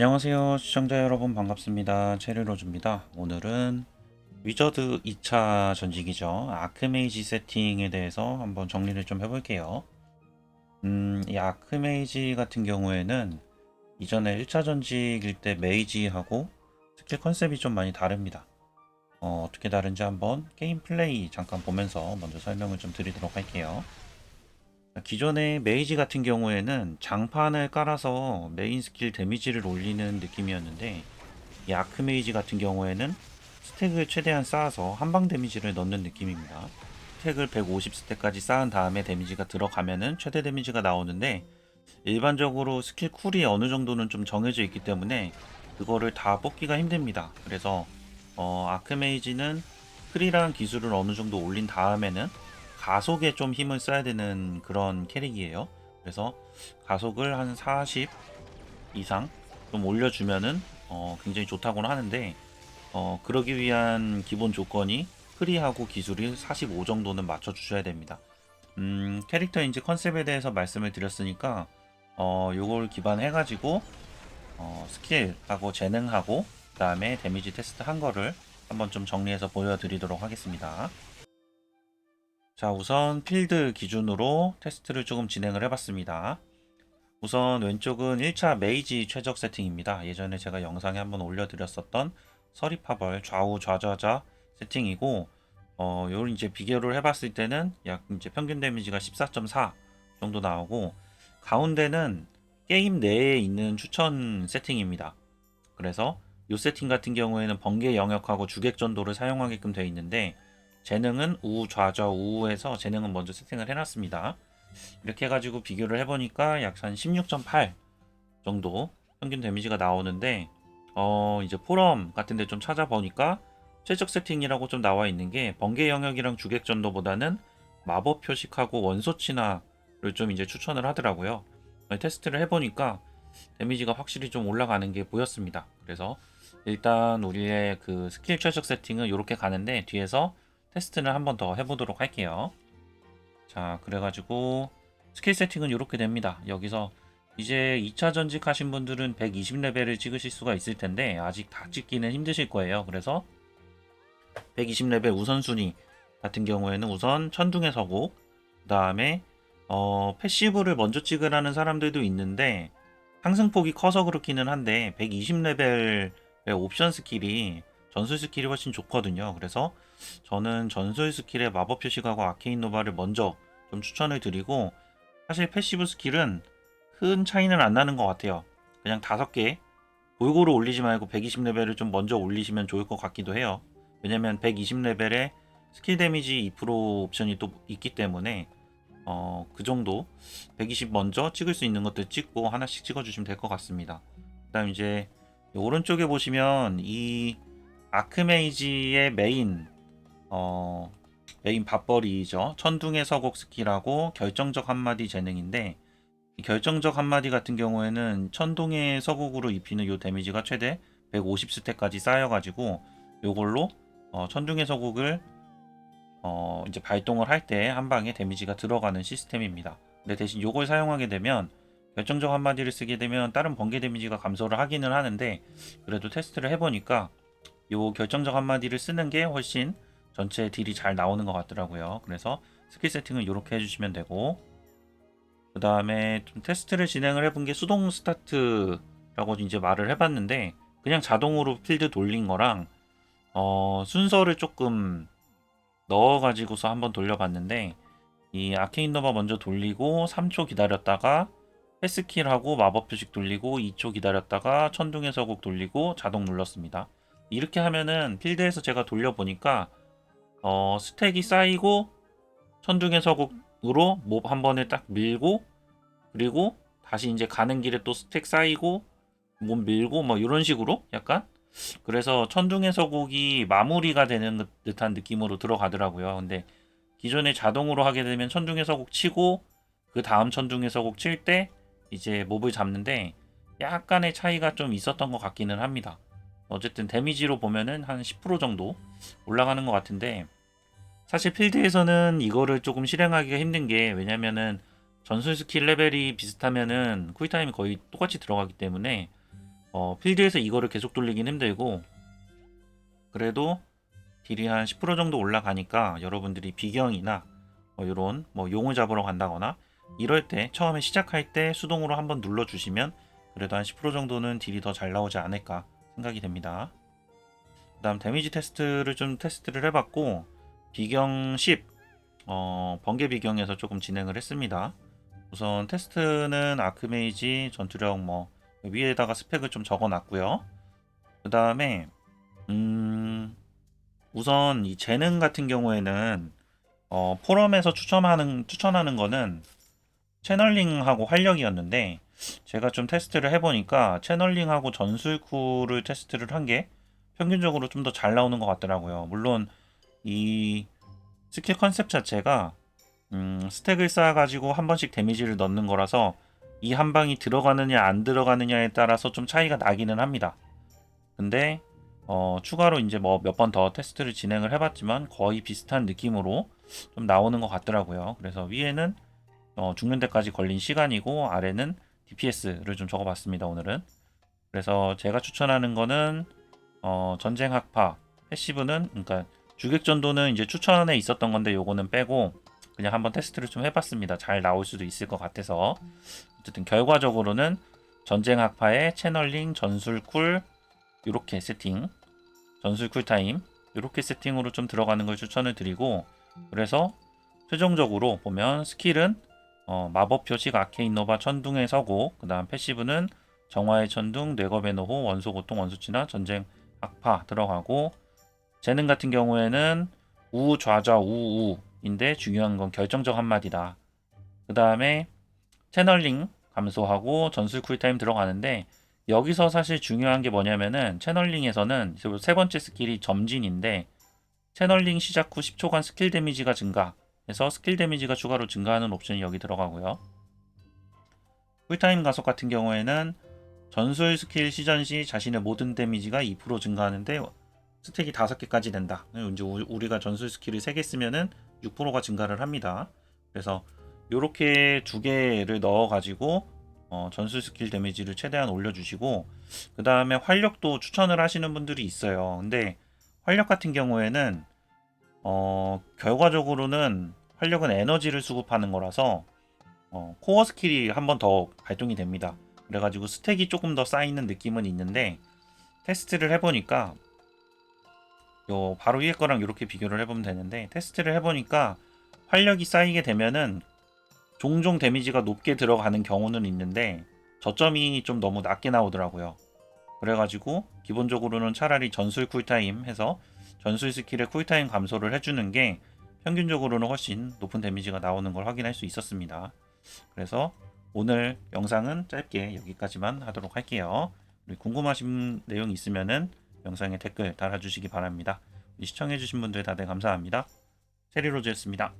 안녕하세요 시청자 여러분 반갑습니다. 체르로즈입니다. 오늘은 위저드 2차 전직이죠. 아크메이지 세팅에 대해서 한번 정리를 좀 해볼게요. 이 아크메이지 같은 경우에는 이전에 1차 전직일 때 메이지하고 스킬 컨셉이 좀 많이 다릅니다. 어떻게 다른지 한번 게임 플레이 잠깐 보면서 먼저 설명을 좀 드리도록 할게요. 기존의 메이지 같은 경우에는 장판을 깔아서 메인 스킬 데미지를 올리는 느낌이었는데 이 아크 메이지 같은 경우에는 스택을 최대한 쌓아서 한방 데미지를 넣는 느낌입니다. 스택을 150스택까지 쌓은 다음에 데미지가 들어가면은 최대 데미지가 나오는데 일반적으로 스킬 쿨이 어느 정도는 좀 정해져 있기 때문에 그거를 다 뽑기가 힘듭니다. 그래서 아크 메이지는 크리랑 기술을 어느 정도 올린 다음에는 가속에 좀 힘을 써야 되는 그런 캐릭이에요. 그래서 가속을 한 40 이상 좀 올려주면은 굉장히 좋다고는 하는데 그러기 위한 기본 조건이 프리하고 기술이 45 정도는 맞춰주셔야 됩니다. 캐릭터 인지 컨셉에 대해서 말씀을 드렸으니까 요걸 기반해가지고 스킬하고 재능하고 그 다음에 데미지 테스트 한 거를 한번 좀 정리해서 보여드리도록 하겠습니다. 자, 우선 필드 기준으로 테스트를 조금 진행을 해봤습니다. 우선 왼쪽은 1차 메이지 최적 세팅입니다. 예전에 제가 영상에 한번 올려드렸었던 서리파벌 좌우 좌좌좌 세팅이고, 요걸 이제 비교를 해봤을 때는 약 이제 평균 데미지가 14.4 정도 나오고, 가운데는 게임 내에 있는 추천 세팅입니다. 그래서 이 세팅 같은 경우에는 번개 영역하고 주객 전도를 사용하게끔 되어 있는데, 재능은 우 좌좌 우에서 재능은 먼저 세팅을 해놨습니다. 이렇게 해가지고 비교를 해보니까 약 한 16.8 정도 평균 데미지가 나오는데 이제 포럼 같은데 좀 찾아보니까 최적 세팅이라고 좀 나와 있는 게 번개 영역이랑 주객 전도보다는 마법 표식하고 원소 친화를 좀 이제 추천을 하더라고요. 테스트를 해보니까 데미지가 확실히 좀 올라가는 게 보였습니다. 그래서 일단 우리의 그 스킬 최적 세팅은 이렇게 가는데 뒤에서 테스트를 한번 더 해보도록 할게요. 자, 그래가지고 스킬 세팅은 이렇게 됩니다. 여기서 이제 2차 전직 하신 분들은 120레벨을 찍으실 수가 있을 텐데 아직 다 찍기는 힘드실 거예요. 그래서 120레벨 우선순위 같은 경우에는 우선 천둥의 서곡, 그 다음에 패시브를 먼저 찍으라는 사람들도 있는데 상승폭이 커서 그렇기는 한데 120레벨의 옵션 스킬이 전술 스킬이 훨씬 좋거든요. 그래서 저는 전술 스킬의 마법 표식하고 아케인 노바를 먼저 좀 추천을 드리고 사실 패시브 스킬은 큰 차이는 안 나는 것 같아요. 그냥 5개 골고루 올리지 말고 120레벨을 좀 먼저 올리시면 좋을 것 같기도 해요. 왜냐면 120레벨에 스킬 데미지 2% 옵션이 또 있기 때문에 그 정도 120 먼저 찍을 수 있는 것들 찍고 하나씩 찍어주시면 될 것 같습니다. 그 다음 이제 오른쪽에 보시면 이 아크메이지의 메인 밥벌이죠. 천둥의 서곡 스킬하고 결정적 한마디 재능인데 이 결정적 한마디 같은 경우에는 천둥의 서곡으로 입히는 요 데미지가 최대 150스택까지 쌓여가지고 요걸로 천둥의 서곡을 이제 발동을 할 때 한 방에 데미지가 들어가는 시스템입니다. 근데 대신 요걸 사용하게 되면 결정적 한마디를 쓰게 되면 다른 번개 데미지가 감소를 하기는 하는데 그래도 테스트를 해보니까 요 결정적 한마디를 쓰는 게 훨씬 전체 딜이 잘 나오는 것 같더라고요. 그래서 스킬 세팅은 이렇게 해주시면 되고 그 다음에 좀 테스트를 진행을 해본 게 수동 스타트라고 이제 말을 해봤는데 그냥 자동으로 필드 돌린 거랑 순서를 조금 넣어가지고서 한번 돌려봤는데 이 아케인 너바 먼저 돌리고 3초 기다렸다가 패스킬하고 마법 표식 돌리고 2초 기다렸다가 천둥의 서곡 돌리고 자동 눌렀습니다. 이렇게 하면은 필드에서 제가 돌려보니까 스택이 쌓이고 천둥의 서곡으로 몹 한 번에 딱 밀고 그리고 다시 이제 가는 길에 또 스택 쌓이고 몹 밀고 뭐 이런 식으로 약간 그래서 천둥의 서곡이 마무리가 되는 듯한 느낌으로 들어가더라고요. 근데 기존에 자동으로 하게 되면 천둥의 서곡 치고 그 다음 천둥의 서곡 칠 때 이제 몹을 잡는데 약간의 차이가 좀 있었던 것 같기는 합니다. 어쨌든 데미지로 보면은 한 10% 정도 올라가는 것 같은데 사실 필드에서는 이거를 조금 실행하기가 힘든 게 왜냐면은 전술 스킬 레벨이 비슷하면은 쿨타임이 거의 똑같이 들어가기 때문에 필드에서 이거를 계속 돌리긴 힘들고, 그래도 딜이 한 10% 정도 올라가니까 여러분들이 비경이나 이런 용을 잡으러 간다거나 이럴 때 처음에 시작할 때 수동으로 한번 눌러주시면 그래도 한 10% 정도는 딜이 더 잘 나오지 않을까 생각이 됩니다. 그 다음 데미지 테스트를 좀 테스트를 해봤고, 비경 10 번개 비경에서 조금 진행을 했습니다. 우선 테스트는 아크메이지 전투력 위에다가 스펙을 좀 적어놨고요. 그 다음에 우선 이 재능 같은 경우에는 포럼에서 추천하는 거는 채널링하고 활력이었는데, 제가 좀 테스트를 해보니까 채널링하고 전술쿨을 테스트를 한 게 평균적으로 좀 더 잘 나오는 것 같더라고요. 물론 이 스킬 컨셉 자체가 스택을 쌓아가지고 한 번씩 데미지를 넣는 거라서 이 한 방이 들어가느냐 안 들어가느냐에 따라서 좀 차이가 나기는 합니다. 근데 추가로 이제 몇 번 더 테스트를 진행을 해봤지만 거의 비슷한 느낌으로 좀 나오는 것 같더라고요. 그래서 위에는 죽는 데까지 걸린 시간이고 아래는 DPS를 좀 적어봤습니다, 오늘은. 그래서 제가 추천하는 거는 전쟁 학파 패시브는, 그러니까 주객전도는 이제 추천에 있었던 건데 요거는 빼고 그냥 한번 테스트를 좀 해봤습니다. 잘 나올 수도 있을 것 같아서. 어쨌든 결과적으로는 전쟁 학파의 채널링, 전술쿨 이렇게 세팅, 전술 쿨타임 이렇게 세팅으로 좀 들어가는 걸 추천을 드리고, 그래서 최종적으로 보면 스킬은 마법 표식 아케인 노바 천둥의 서고, 그 다음 패시브는 정화의 천둥, 뇌겁의 노호, 원소 고통, 원수치나 전쟁 악파 들어가고, 재능 같은 경우에는 우좌좌 우우인데 중요한 건 결정적 한마디다. 그 다음에 채널링 감소하고 전술 쿨타임 들어가는데, 여기서 사실 중요한 게 뭐냐면은 채널링에서는 세 번째 스킬이 점진인데, 채널링 시작 후 10초간 스킬 데미지가 증가해서 스킬 데미지가 추가로 증가하는 옵션이 여기 들어가고요. 쿨타임 가속 같은 경우에는 전술 스킬 시전 시 자신의 모든 데미지가 2% 증가하는데 스택이 5개까지 된다. 이제 우리가 전술 스킬을 3개 쓰면은 6%가 증가를 합니다. 그래서 이렇게 2개를 넣어 가지고 전술 스킬 데미지를 최대한 올려주시고, 그 다음에 활력도 추천을 하시는 분들이 있어요. 근데 활력 같은 경우에는 결과적으로는 활력은 에너지를 수급하는 거라서 코어 스킬이 한 번 더 발동이 됩니다. 그래가지고 스택이 조금 더 쌓이는 느낌은 있는데, 테스트를 해보니까 요 바로 위에 거랑 이렇게 비교를 해보면 되는데, 테스트를 해보니까 활력이 쌓이게 되면은 종종 데미지가 높게 들어가는 경우는 있는데 저점이 좀 너무 낮게 나오더라고요. 그래가지고 기본적으로는 차라리 전술 쿨타임 해서 전술 스킬의 쿨타임 감소를 해주는 게 평균적으로는 훨씬 높은 데미지가 나오는 걸 확인할 수 있었습니다. 그래서 오늘 영상은 짧게 여기까지만 하도록 할게요. 궁금하신 내용 있으면은 영상에 댓글 달아주시기 바랍니다. 시청해주신 분들 다들 감사합니다. 체리로즈였습니다.